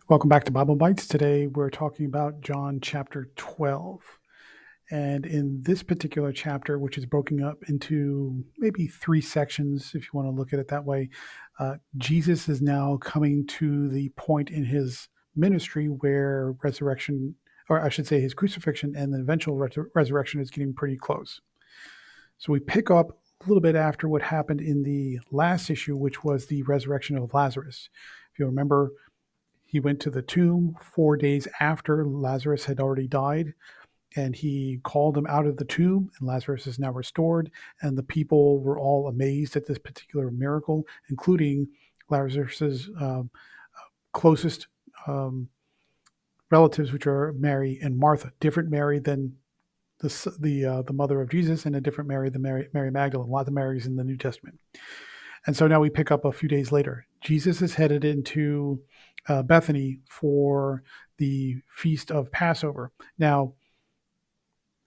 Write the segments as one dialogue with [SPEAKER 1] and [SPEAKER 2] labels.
[SPEAKER 1] Welcome back to Bible Bites. Today we're talking about John chapter 12. And in this particular chapter, which is broken up into maybe three sections, if you want to look at it that way, Jesus is now coming to the point in his ministry where resurrection, or I should say his crucifixion and the eventual resurrection is getting pretty close. So we pick up a little bit after what happened in the last issue, which was the resurrection of Lazarus. If you remember, he went to the tomb 4 days after Lazarus had already died, and he called him out of the tomb, and Lazarus is now restored. And the people were all amazed at this particular miracle, including Lazarus's closest um, relatives, which are Mary and Martha, different Mary than the mother of Jesus, and a different Mary than Mary Magdalene. A lot of Marys in the New Testament. And so now we pick up a few days later. Jesus is headed into Bethany for the feast of Passover. Now,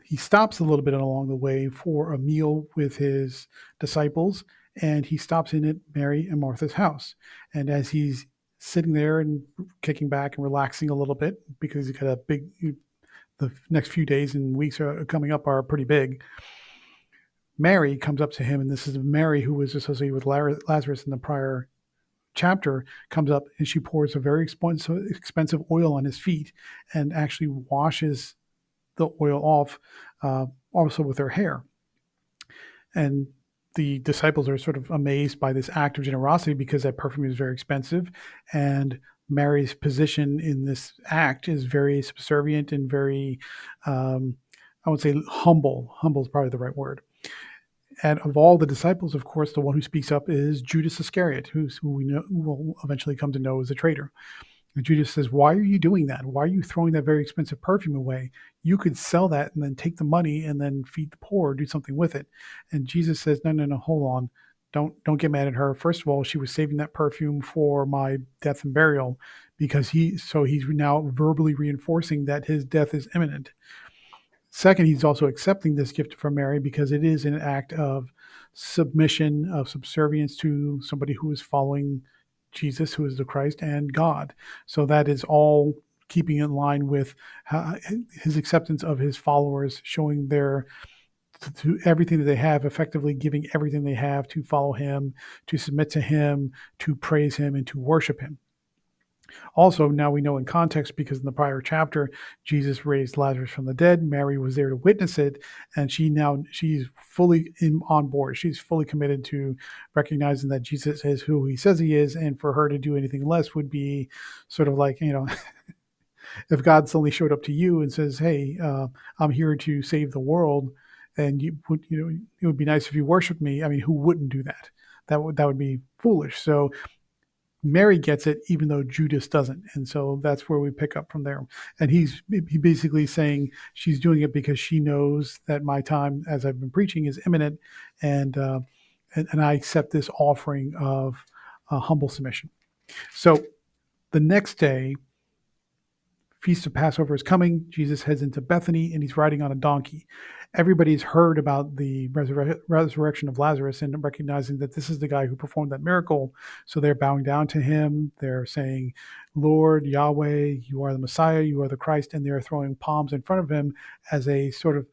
[SPEAKER 1] he stops a little bit along the way for a meal with his disciples, and he stops in at Mary and Martha's house. And as he's sitting there and kicking back and relaxing a little bit, because he's got the next few days and weeks are coming up are pretty big, Mary comes up to him, and this is Mary who was associated with Lazarus in the prior chapter, comes up and she pours a very expensive oil on his feet and actually washes the oil off, also with her hair. And the disciples are sort of amazed by this act of generosity because that perfume is very expensive. And Mary's position in this act is very subservient and very, I would say, humble. Humble is probably the right word. And of all the disciples, of course, the one who speaks up is Judas Iscariot, who we know who will eventually come to know as a traitor. And Judas says, "Why are you doing that? Why are you throwing that very expensive perfume away? You could sell that and then take the money and then feed the poor, or do something with it." And Jesus says, "No, no, no, hold on. Don't get mad at her. First of all, she was saving that perfume for my death and burial, because he's now verbally reinforcing that his death is imminent. Second, he's also accepting this gift from Mary because it is an act of submission, of subservience to somebody who is following Jesus, who is the Christ, and God. So that is all keeping in line with his acceptance of his followers, showing their to everything that they have, effectively giving everything they have to follow him, to submit to him, to praise him, and to worship him. Also, now we know in context, because in the prior chapter, Jesus raised Lazarus from the dead. Mary was there to witness it, and she's fully on board. She's fully committed to recognizing that Jesus is who he says he is, and for her to do anything less would be sort of like, if God suddenly showed up to you and says, "Hey, I'm here to save the world," and it would be nice if you worshiped me. I mean, who wouldn't do that? That would be foolish. So Mary gets it, even though Judas doesn't. And so that's where we pick up from there. And he basically saying she's doing it because she knows that my time, as I've been preaching, is imminent, and and I accept this offering of humble submission. So the next day, Feast of Passover is coming. Jesus heads into Bethany, and he's riding on a donkey. Everybody's heard about the resurrection of Lazarus and recognizing that this is the guy who performed that miracle. So they're bowing down to him. They're saying, "Lord, Yahweh, you are the Messiah, you are the Christ," and they're throwing palms in front of him as a sort of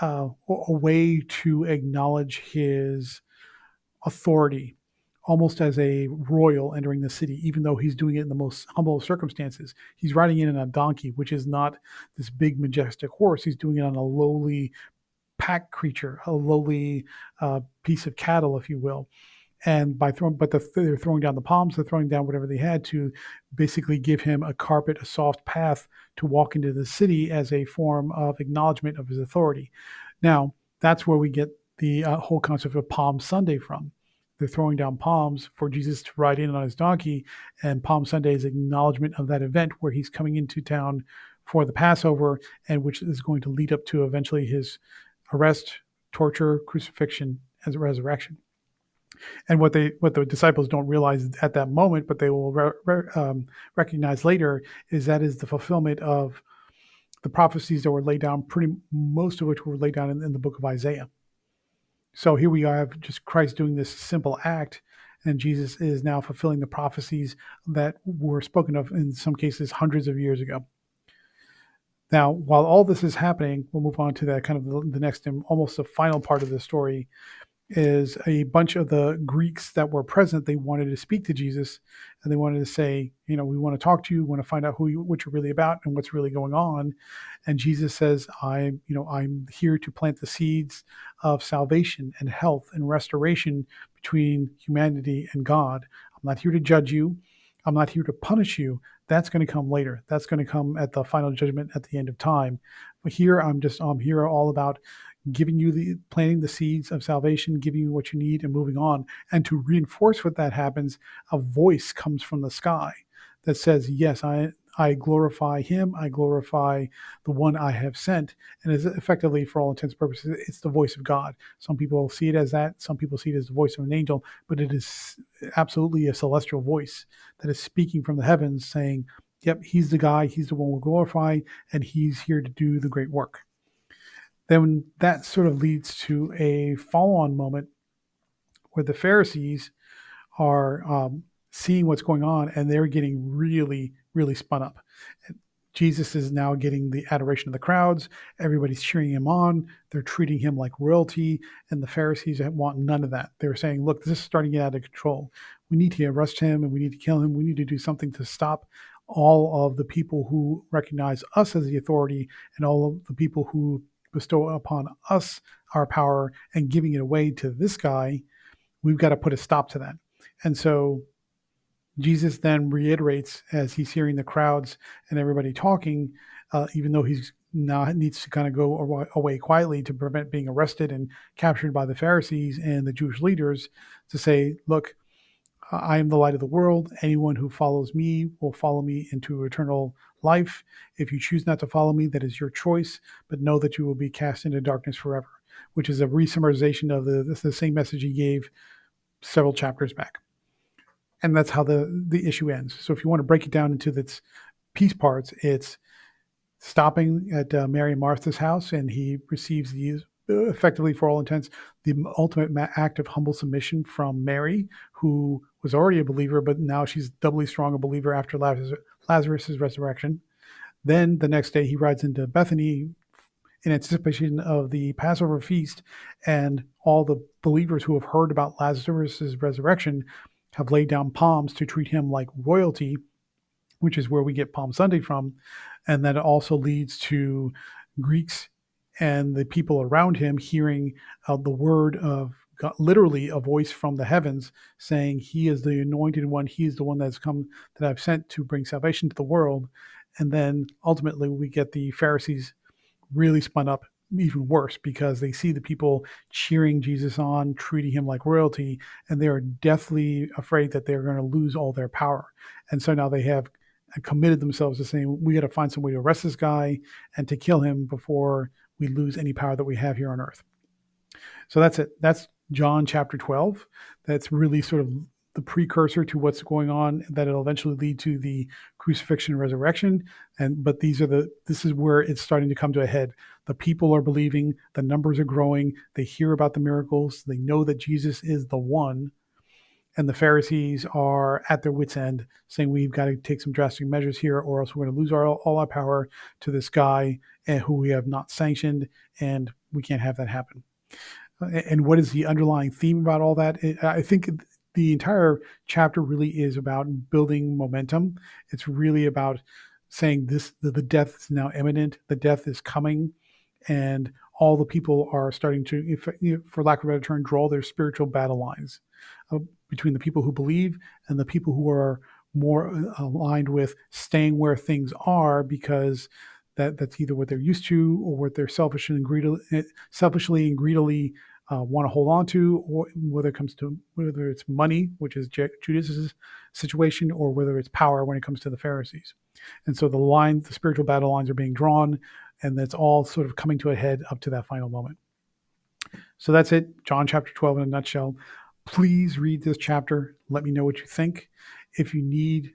[SPEAKER 1] a way to acknowledge his authority, almost as a royal entering the city, even though he's doing it in the most humble of circumstances. He's riding in on a donkey, which is not this big, majestic horse. He's doing it on a lowly pack creature, a lowly piece of cattle, if you will. And they're throwing down the palms, they're throwing down whatever they had to basically give him a carpet, a soft path to walk into the city as a form of acknowledgement of his authority. Now, that's where we get the whole concept of Palm Sunday from. They're throwing down palms for Jesus to ride in on his donkey, and Palm Sunday is acknowledgement of that event where he's coming into town for the Passover, and which is going to lead up to eventually his arrest, torture, crucifixion, and resurrection. And what the disciples don't realize at that moment, but they will recognize later, is that is the fulfillment of the prophecies that were laid down, most of which were laid down in the book of Isaiah. So here we have just Christ doing this simple act, and Jesus is now fulfilling the prophecies that were spoken of in some cases hundreds of years ago. Now, while all this is happening, we'll move on to that kind of the next and almost the final part of the story is a bunch of the Greeks that were present. They wanted to speak to Jesus, and they wanted to say, we want to talk to you, we want to find out what you're really about and what's really going on. And Jesus says, I'm here to plant the seeds of salvation and health and restoration between humanity and God. I'm not here to judge you. I'm not here to punish you. That's going to come later. That's going to come at the final judgment at the end of time. But here I'm here all about giving you planting the seeds of salvation, giving you what you need and moving on. And to reinforce what that happens, a voice comes from the sky that says, yes, I glorify him. I glorify the one I have sent. And is effectively, for all intents and purposes, it's the voice of God. Some people see it as that. Some people see it as the voice of an angel, but it is absolutely a celestial voice that is speaking from the heavens saying, yep, he's the guy. He's the one we'll glorify, and he's here to do the great work. Then that sort of leads to a follow-on moment where the Pharisees are seeing what's going on, and they're getting really, really spun up. Jesus is now getting the adoration of the crowds. Everybody's cheering him on. They're treating him like royalty, and the Pharisees want none of that. They're saying, look, this is starting to get out of control. We need to arrest him, and we need to kill him. We need to do something to stop all of the people who recognize us as the authority and all of the people who bestow upon us our power and giving it away to this guy. We've got to put a stop to that. And so Jesus then reiterates, as he's hearing the crowds and everybody talking, even though he's now needs to kind of go away quietly to prevent being arrested and captured by the Pharisees and the Jewish leaders, to say, look, I am the light of the world. Anyone who follows me will follow me into eternal life. If you choose not to follow me, that is your choice, but know that you will be cast into darkness forever, which is a re-summarization of the same message he gave several chapters back. And that's how the issue ends. So if you want to break it down into its piece parts, it's stopping at Mary and Martha's house, and he receives these effectively, for all intents, the ultimate act of humble submission from Mary, who was already a believer, but now she's doubly strong a believer after Lazarus' resurrection. Then the next day he rides into Bethany in anticipation of the Passover feast, and all the believers who have heard about Lazarus' resurrection have laid down palms to treat him like royalty, which is where we get Palm Sunday from. And that also leads to Greeks and the people around him hearing the word of God, literally a voice from the heavens saying, he is the anointed one. He is the one that's come, that I've sent to bring salvation to the world. And then ultimately we get the Pharisees really spun up even worse, because they see the people cheering Jesus on, treating him like royalty, and they are deathly afraid that they're going to lose all their power. And so now they have committed themselves to saying, we got to find some way to arrest this guy and to kill him before we lose any power that we have here on earth. So that's it. That's John chapter 12. That's really sort of the precursor to what's going on, that it'll eventually lead to the crucifixion and resurrection. But this is where it's starting to come to a head. The people are believing, the numbers are growing, they hear about the miracles, they know that Jesus is the one, and the Pharisees are at their wits' end, saying we've got to take some drastic measures here, or else we're going to lose all our power to this guy who we have not sanctioned, and we can't have that happen. And what is the underlying theme about all that? I think the entire chapter really is about building momentum. It's really about saying the death is now imminent, the death is coming, and all the people are starting to, for lack of a better term, draw their spiritual battle lines between the people who believe and the people who are more aligned with staying where things are, because that's either what they're used to or what they're selfishly and greedily want to hold on to, or whether it's money, which is Judas's situation, or whether it's power when it comes to the Pharisees. And so the spiritual battle lines are being drawn, and that's all sort of coming to a head up to that final moment. So that's it, John chapter 12 in a nutshell. Please read this chapter. Let me know what you think. If you need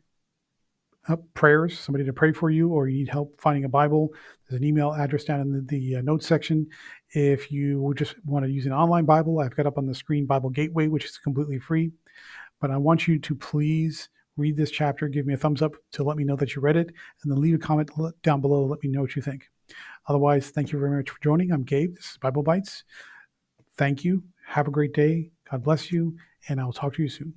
[SPEAKER 1] prayers, somebody to pray for you, or you need help finding a Bible, there's an email address down in the notes section. If you just want to use an online Bible, I've got up on the screen Bible Gateway, which is completely free. But I want you to please read this chapter, give me a thumbs up to let me know that you read it, and then leave a comment down below. Let me know what you think. Otherwise, thank you very much for joining. I'm Gabe. This is Bible Bites. Thank you. Have a great day. God bless you. And I'll talk to you soon.